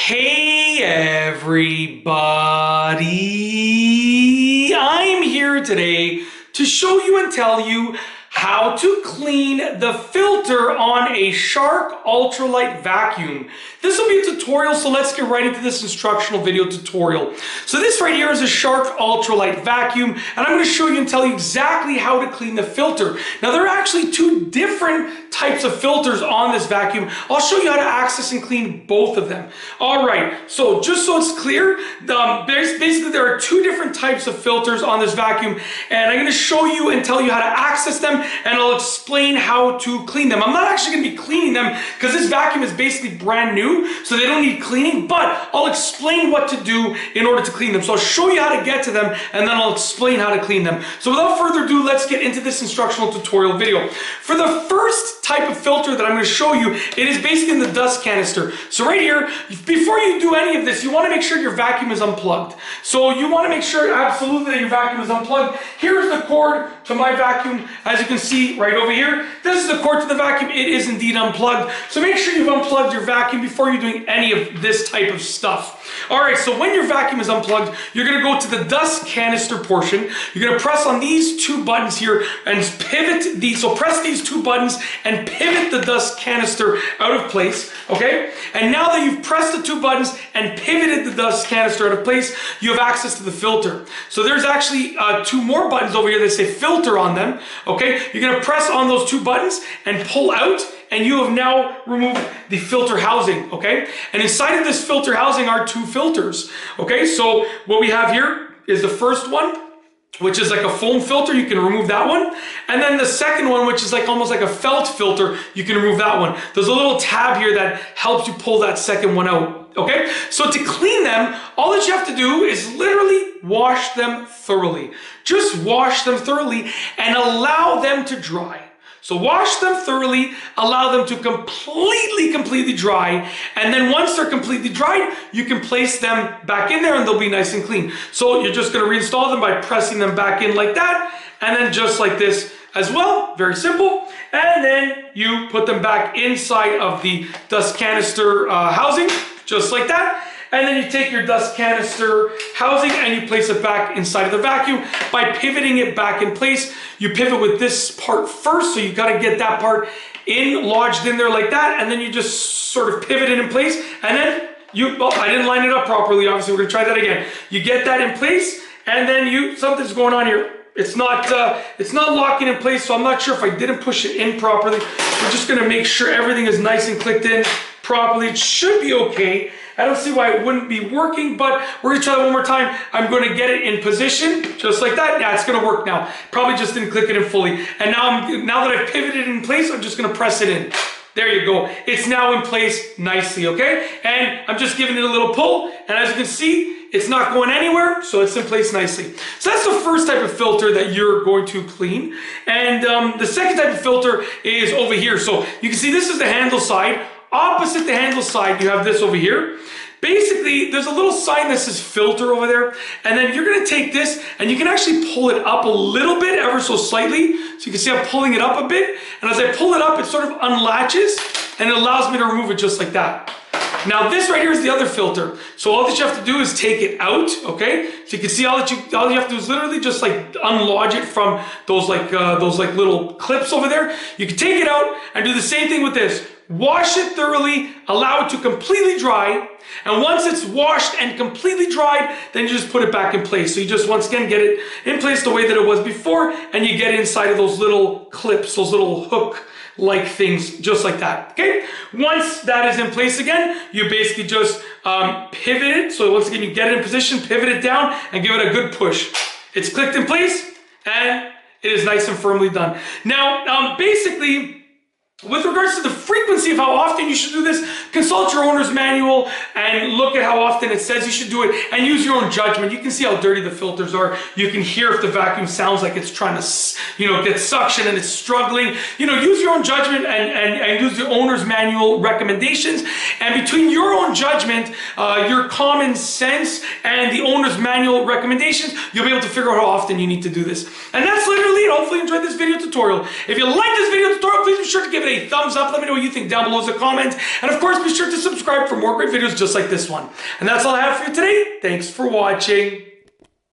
Hey everybody, I'm here today to show you and tell you how to clean the filter on a Shark UltraLight Vacuum. This will be a tutorial, so let's get right into this instructional video tutorial. So this right here is a Shark UltraLight Vacuum, and I'm going to show you and tell you exactly how to clean the filter. Now there are actually two different types of filters on this vacuum. I'll show you how to access and clean both of them. Alright, so just so it's clear, basically there are two different types of filters on this vacuum, and I'm going to show you and tell you how to access them, and I'll explain how to clean them. I'm not actually going to be cleaning them because this vacuum is basically brand new, so they don't need cleaning, but I'll explain what to do in order to clean them. So I'll show you how to get to them, and then I'll explain how to clean them. So without further ado, let's get into this instructional tutorial video. For the first type of filter that I'm going to show you, it is basically in the dust canister. So right here, before you do any of this, you want to make sure your vacuum is unplugged. So you want to make sure absolutely that your vacuum is unplugged. Here's the cord to my vacuum. As you can see right over here, this is the cord to the vacuum. It is indeed unplugged. So make sure you've unplugged your vacuum before you're doing any of this type of stuff. Alright, so when your vacuum is unplugged, you're going to go to the dust canister portion. You're going to press on these two buttons here and pivot these. So press these two buttons and pivot the dust canister out of place, okay? And now that you've pressed the two buttons and pivoted the dust canister out of place, you have access to the filter. So there's actually two more buttons over here that say filter on them, okay? You're going to press on those two buttons and pull out, and you have now removed the filter housing, okay? And inside of this filter housing are two filters, okay? So what we have here is the first one, which is like a foam filter. You can remove that one. And then the second one, which is like almost like a felt filter, you can remove that one. There's a little tab here that helps you pull that second one out, okay? So to clean them, all that you have to do is literally wash them thoroughly. Just wash them thoroughly and allow them to dry. So wash them thoroughly, allow them to completely dry, and then once they're completely dried, you can place them back in there and they'll be nice and clean. So you're just going to reinstall them by pressing them back in like that, and then just like this as well, very simple. And then you put them back inside of the dust canister housing, just like that. And then you take your dust canister housing and you place it back inside of the vacuum by pivoting it back in place. You pivot with this part first, so you got to get that part lodged in there like that, and then you just sort of pivot it in place, and then I didn't line it up properly, obviously we're going to try that again. You get that in place, and then something's going on here. It's not locking in place, so I'm not sure if I didn't push it in properly. We're just going to make sure everything is nice and clicked in properly. It should be okay. I don't see why it wouldn't be working, but we're going to try that one more time. I'm going to get it in position, just like that. Yeah, it's going to work now. Probably just didn't click it in fully. And now that I've pivoted in place, I'm just going to press it in. There you go. It's now in place nicely, okay? And I'm just giving it a little pull, and as you can see, it's not going anywhere, so it's in place nicely. So that's the first type of filter that you're going to clean. And the second type of filter is over here. So you can see this is the handle side. Opposite the handle side, you have this over here. Basically, there's a little sign that says filter over there, and then you're going to take this and you can actually pull it up a little bit, ever so slightly. So you can see I'm pulling it up a bit, and as I pull it up, it sort of unlatches and it allows me to remove it just like that. Now this right here is the other filter. So all that you have to do is take it out, okay? So you can see all you have to do is literally just like unlodge it from those little clips over there. You can take it out and do the same thing with this. Wash it thoroughly, allow it to completely dry, and once it's washed and completely dried, then you just put it back in place. So you just once again get it in place the way that it was before, and you get inside of those little clips, those little hook-like things, just like that, okay? Once that is in place again, you basically just pivot it. So once again, you get it in position, pivot it down, and give it a good push. It's clicked in place, and it is nice and firmly done. Now, basically, with regards to the frequency of how often you should do this, consult your owner's manual and look at how often it says you should do it, and use your own judgment. You can see how dirty the filters are. You can hear if the vacuum sounds like it's trying to, get suction and it's struggling. Use your own judgment and use the owner's manual recommendations. And between your own judgment, your common sense, and the owner's manual recommendations, you'll be able to figure out how often you need to do this. And that's literally it. Hopefully you enjoyed this video tutorial. If you like this video tutorial, please be sure to give give it a thumbs up. Let me know what you think down below as a comment. And of course, be sure to subscribe for more great videos just like this one. And that's all I have for you today. Thanks for watching.